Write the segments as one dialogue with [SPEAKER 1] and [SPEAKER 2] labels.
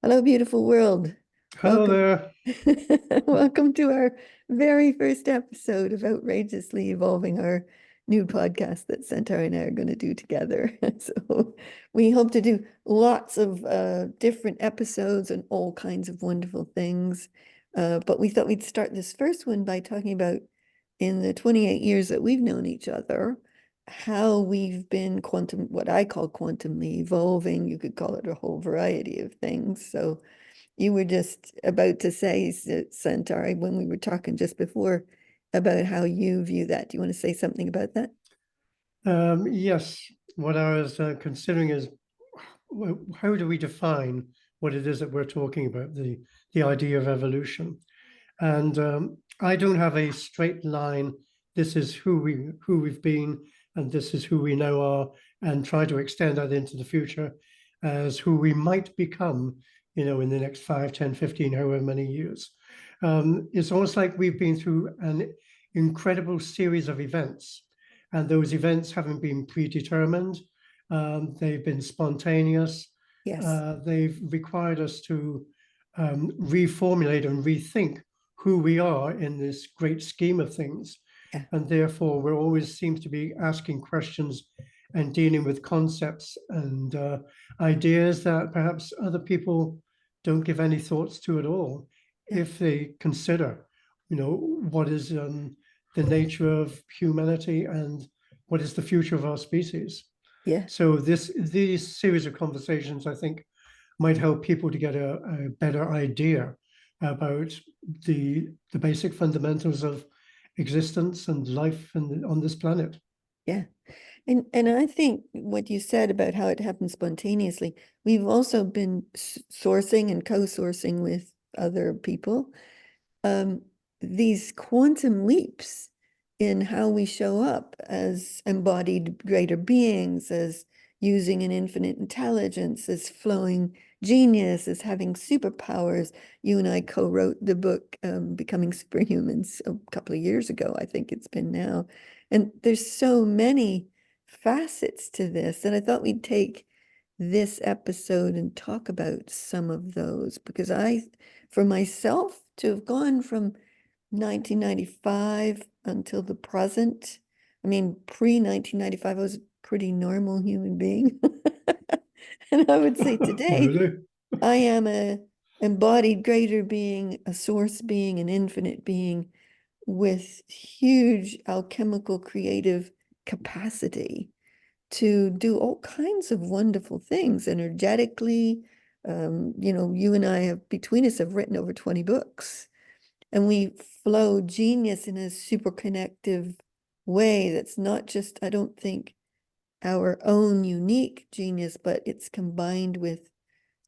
[SPEAKER 1] Hello, beautiful world.
[SPEAKER 2] Hello
[SPEAKER 1] Welcome.
[SPEAKER 2] there.
[SPEAKER 1] Welcome to our very first episode of Outrageously Evolving, our new podcast that Santari and I are going to do together. So we hope to do lots of different episodes and all kinds of wonderful things. But we thought we'd start this first one by talking about in the 28 years that we've known each other, how we've been what I call quantumly evolving. You could call it a whole variety of things. So you were just about to say, Santari, when we were talking just before about how you view that. Do you want to say something about that?
[SPEAKER 2] Yes, what I was considering is how do we define what it is that we're talking about, the idea of evolution? And I don't have a straight line. This is who we've been, and this is who we now are, and try to extend that into the future as who we might become, in the next 5, 10, 15, however many years. It's almost like we've been through an incredible series of events, and those events haven't been predetermined. They've been spontaneous.
[SPEAKER 1] Yes.
[SPEAKER 2] They've required us to reformulate and rethink who we are in this great scheme of things.
[SPEAKER 1] Yeah.
[SPEAKER 2] And therefore, we always seem to be asking questions and dealing with concepts and ideas that perhaps other people don't give any thoughts to at all
[SPEAKER 1] Yeah.
[SPEAKER 2] if they consider, what is the nature of humanity and what is the future of our species.
[SPEAKER 1] Yeah.
[SPEAKER 2] So these series of conversations, I think, might help people to get a better idea about the basic fundamentals of existence and life on this planet.
[SPEAKER 1] Yeah. And I think what you said about how it happens spontaneously, we've also been sourcing and co-sourcing with other people. um, these quantum leaps in how we show up as embodied greater beings, as using an infinite intelligence, as flowing genius, as having superpowers. You and I co-wrote the book, Becoming Superhumans, a couple of years ago, I think it's been now. And there's so many facets to this that I thought we'd take this episode and talk about some of those because for myself, to have gone from 1995 until the present, I mean, pre-1995, I was a pretty normal human being. And I would say today,
[SPEAKER 2] Really?
[SPEAKER 1] I am a embodied greater being, a source being, an infinite being with huge alchemical creative capacity to do all kinds of wonderful things energetically. You and I have, between us, have written over 20 books, and we flow genius in a super connective way that's not just, I don't think, our own unique genius, but it's combined with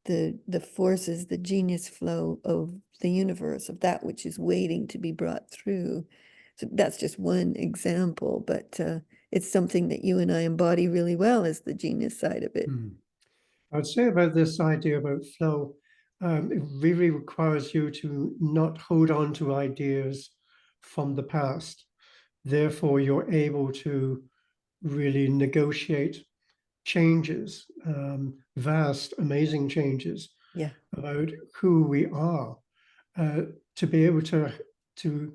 [SPEAKER 1] the forces, the genius flow of the universe, of that which is waiting to be brought through. So that's just one example, but it's something that you and I embody really well as the genius side of it.
[SPEAKER 2] Hmm. I would say about this idea about flow, it really requires you to not hold on to ideas from the past. Therefore, you're able to really negotiate changes, vast, amazing changes
[SPEAKER 1] Yeah.
[SPEAKER 2] about who we are. Uh, to be able to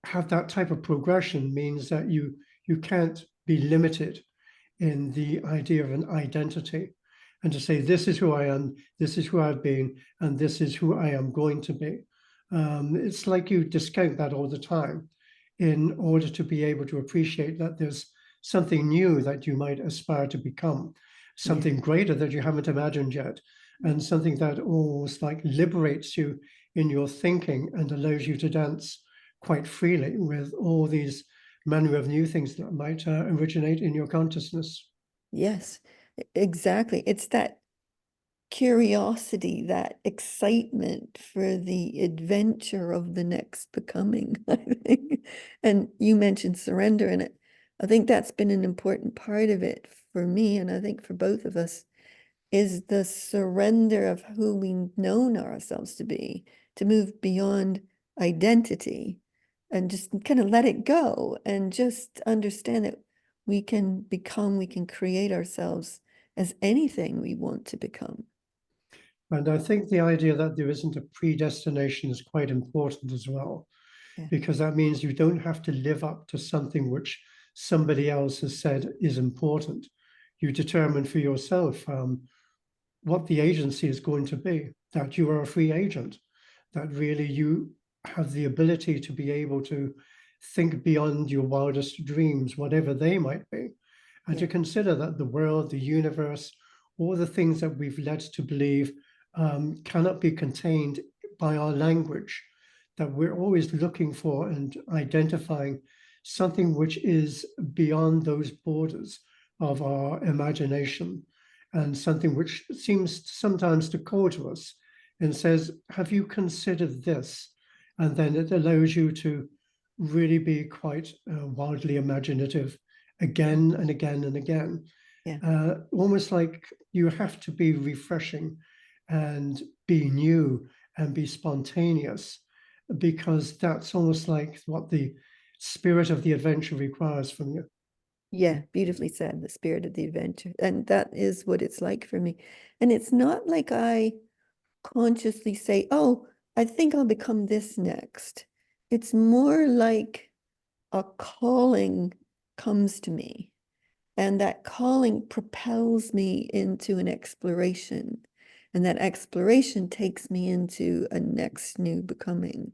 [SPEAKER 2] have that type of progression means that you can't be limited in the idea of an identity, and to say this is who I am, this is who I've been, and this is who I am going to be. It's like you discount that all the time in order to be able to appreciate that there's something new that you might aspire to become,
[SPEAKER 1] Yeah.
[SPEAKER 2] something greater that you haven't imagined yet, and something that almost like liberates you in your thinking and allows you to dance quite freely with all these manner of new things that might originate in your consciousness.
[SPEAKER 1] Yes, exactly. It's that curiosity, that excitement for the adventure of the next becoming, I think. And you mentioned surrender, and I think that's been an important part of it for me, and I think for both of us, is the surrender of who we've known ourselves to be, to move beyond identity and just kind of let it go and just understand that we can become, we can create ourselves as anything we want to become.
[SPEAKER 2] And I think the idea that there isn't a predestination is quite important as well,
[SPEAKER 1] Yeah,
[SPEAKER 2] because that means you don't have to live up to something which somebody else has said is important. You determine for yourself what the agency is going to be, that you are a free agent, that really you have the ability to be able to think beyond your wildest dreams, whatever they might be, and
[SPEAKER 1] yeah,
[SPEAKER 2] to consider that the world, the universe, all the things that we've led to believe cannot be contained by our language, that we're always looking for and identifying something which is beyond those borders of our imagination, and something which seems sometimes to call to us and says, have you considered this? And then it allows you to really be quite wildly imaginative again and again and again.
[SPEAKER 1] yeah,
[SPEAKER 2] Almost like you have to be refreshing and be new and be spontaneous, because that's almost like what the spirit of the adventure requires from you.
[SPEAKER 1] yeah. Beautifully said, the spirit of the adventure. And that is what it's like for me. And it's not like I consciously say, oh, I think I'll become this next. It's more like a calling comes to me, and that calling propels me into an exploration. And that exploration takes me into a next new becoming.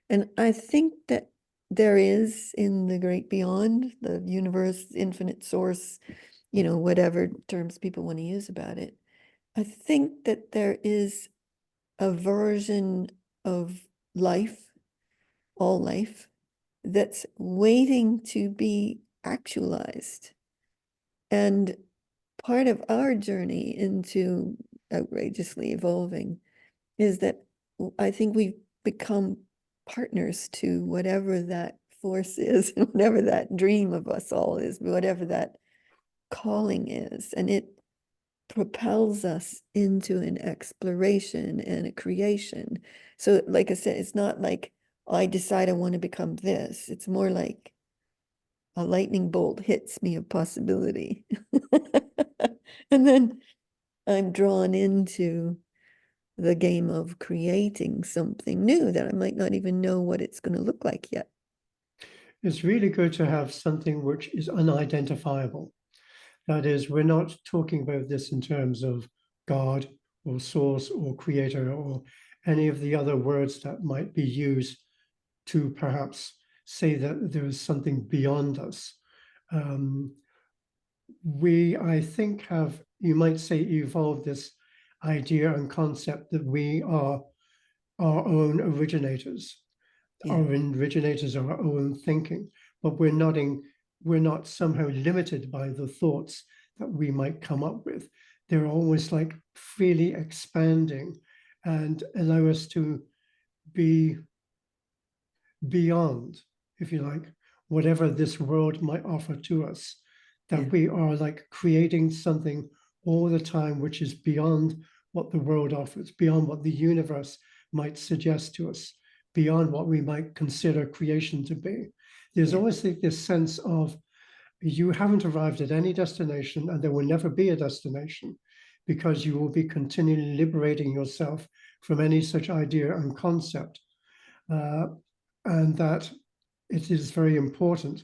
[SPEAKER 1] And I think that there is in the great beyond, the universe, infinite source, whatever terms people want to use about it. I think that there is a version of life, all life, that's waiting to be actualized. And part of our journey into outrageously evolving is that I think we've become partners to whatever that force is, whatever that dream of us all is, whatever that calling is. And it propels us into an exploration and a creation. So, like I said, it's not like I decide I want to become this. It's more like a lightning bolt hits me of possibility. And then I'm drawn into the game of creating something new that I might not even know what it's going to look like yet.
[SPEAKER 2] It's really good to have something which is unidentifiable. That is, we're not talking about this in terms of God or source or creator or any of the other words that might be used to perhaps say that there is something beyond us. Um, we, I think, have, you might say, evolved this idea and concept that we are our own originators,
[SPEAKER 1] Yeah,
[SPEAKER 2] our originators of our own thinking, but we're not somehow limited by the thoughts that we might come up with. They're always like freely expanding and allow us to be beyond, if you like, whatever this world might offer to us,
[SPEAKER 1] yeah,
[SPEAKER 2] that we are like creating something all the time which is beyond what the world offers, beyond what the universe might suggest to us, beyond what we might consider creation to be. There's
[SPEAKER 1] yeah,
[SPEAKER 2] always like this sense of you haven't arrived at any destination and there will never be a destination, because you will be continually liberating yourself from any such idea and concept. Uh, and that it is very important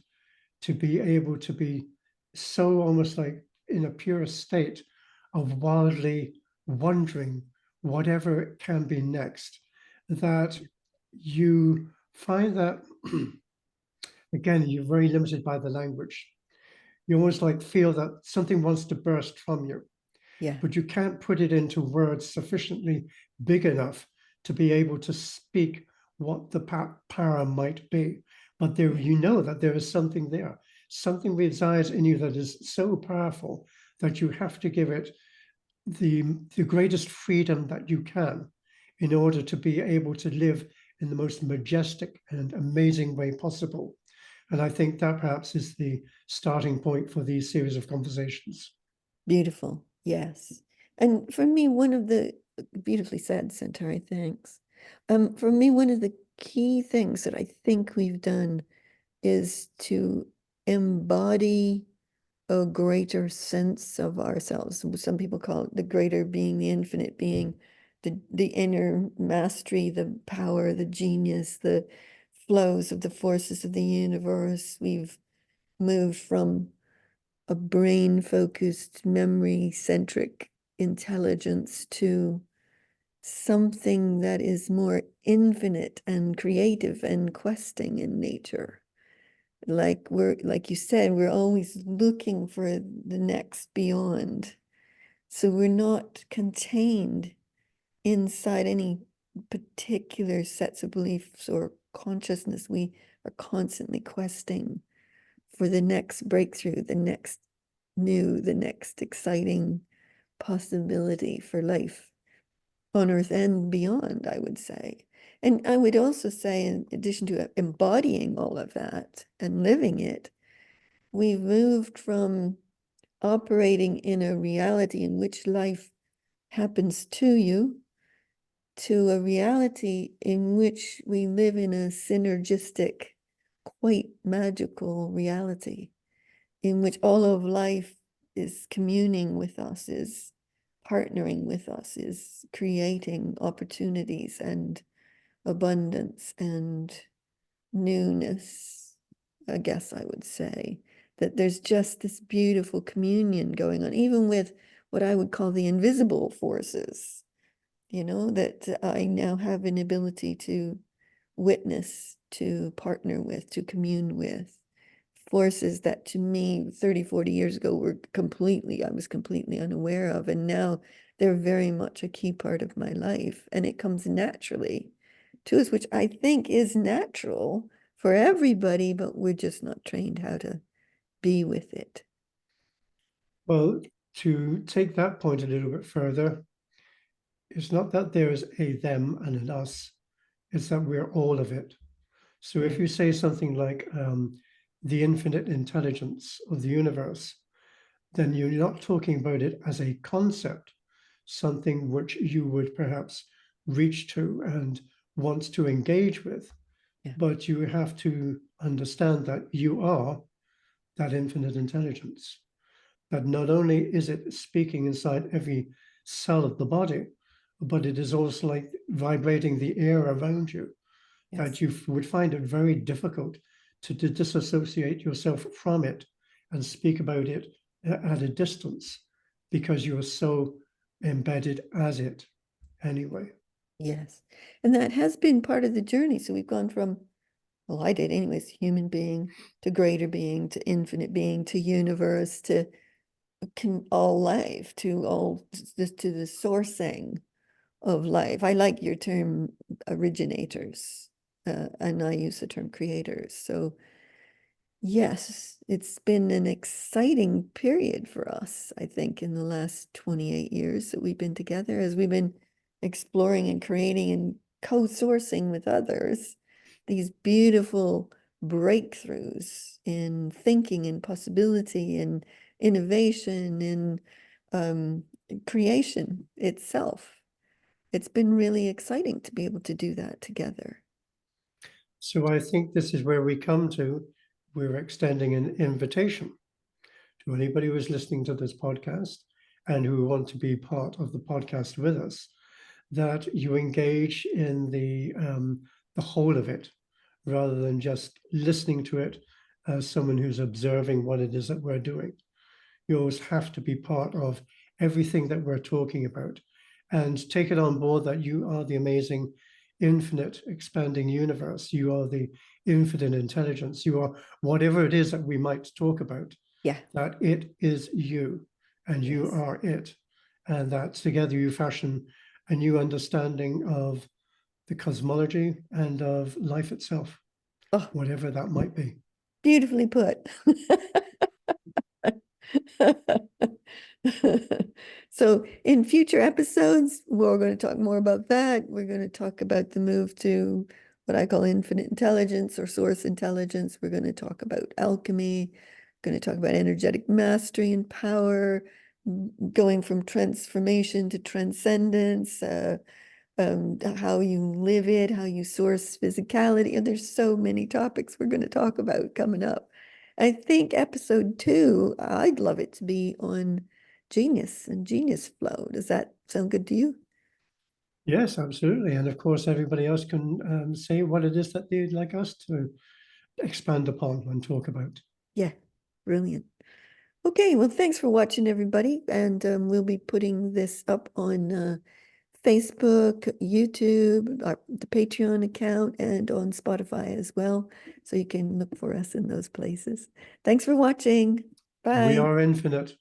[SPEAKER 2] to be able to be so almost like in a pure state of wildly wondering whatever it can be next, that you find that again you're very limited by the language. You almost like feel that something wants to burst from you,
[SPEAKER 1] yeah,
[SPEAKER 2] but you can't put it into words sufficiently big enough to be able to speak what the power might be. But there,
[SPEAKER 1] yeah,
[SPEAKER 2] you know that there is something there. Something resides in you that is so powerful that you have to give it the greatest freedom that you can in order to be able to live in the most majestic and amazing way possible. And I think that perhaps is the starting point for these series of conversations.
[SPEAKER 1] beautiful. Yes. And for me, one of the beautifully said, Centauri, thanks. For me, one of the key things that I think we've done is to embody a greater sense of ourselves. Some people call it the greater being, the infinite being, the inner mastery, the power, the genius, the flows of the forces of the universe. We've moved from a brain-focused, memory-centric intelligence to something that is more infinite and creative and questing in nature. Like you said, we're always looking for the next beyond. So we're not contained inside any particular sets of beliefs or consciousness. We are constantly questing for the next breakthrough, the next new, the next exciting possibility for life on Earth and beyond, I would say. And I would also say, in addition to embodying all of that and living it, we've moved from operating in a reality in which life happens to you to a reality in which we live in a synergistic, quite magical reality in which all of life is communing with us, is partnering with us, is creating opportunities and abundance and newness, I guess I would say. That there's just this beautiful communion going on, even with what I would call the invisible forces, that I now have an ability to witness, to partner with, to commune with forces that to me 30, 40 years ago I was completely unaware of. And now they're very much a key part of my life. And it comes naturally to us, which I think is natural for everybody, but we're just not trained how to be with it.
[SPEAKER 2] Well, to take that point a little bit further, it's not that there is a them and an us, it's that we're all of it. So if
[SPEAKER 1] Right.
[SPEAKER 2] you say something like the infinite intelligence of the universe, then you're not talking about it as a concept, something which you would perhaps reach to and want to engage with,
[SPEAKER 1] Yeah.
[SPEAKER 2] but you have to understand that you are that infinite intelligence. That not only is it speaking inside every cell of the body, but it is also like vibrating the air around you, that
[SPEAKER 1] Yes.
[SPEAKER 2] you would find it very difficult to disassociate yourself from it and speak about it at a distance because you're so embedded as it anyway.
[SPEAKER 1] Yes. And that has been part of the journey. So we've gone from, well, I did anyways, human being to greater being to infinite being to universe to all life to all just to the sourcing of life. I like your term originators, and I use the term creators. So yes, it's been an exciting period for us, I think, in the last 28 years that we've been together, as we've been exploring and creating and co-sourcing with others these beautiful breakthroughs in thinking and possibility and innovation and um, creation itself. It's been really exciting to be able to do that together.
[SPEAKER 2] So I think this is where we come to, we're extending an invitation to anybody who's listening to this podcast and who want to be part of the podcast with us, that you engage in the whole of it rather than just listening to it as someone who's observing what it is that we're doing. You always have to be part of everything that we're talking about and take it on board that you are the amazing, infinite, expanding universe. You are the infinite intelligence. You are whatever it is that we might talk about,
[SPEAKER 1] Yeah.
[SPEAKER 2] that it is you and you
[SPEAKER 1] Yes.
[SPEAKER 2] are it. And that together you fashion a new understanding of the cosmology and of life itself,
[SPEAKER 1] Oh,
[SPEAKER 2] whatever that might be.
[SPEAKER 1] beautifully put. So in future episodes, we're going to talk more about that. We're going to talk about the move to what I call infinite intelligence or source intelligence. We're going to talk about alchemy, going to talk about energetic mastery and power, going from transformation to transcendence, how you live it, how you source physicality. And there's so many topics we're going to talk about coming up. I think episode 2, I'd love it to be on genius and genius flow. Does that sound good to you?
[SPEAKER 2] Yes, absolutely. And of course, everybody else can say what it is that they'd like us to expand upon and talk about.
[SPEAKER 1] Yeah, brilliant. Okay, well, thanks for watching, everybody. And we'll be putting this up on Facebook, YouTube, the Patreon account, and on Spotify as well. So you can look for us in those places. Thanks for watching.
[SPEAKER 2] We
[SPEAKER 1] Bye.
[SPEAKER 2] are infinite.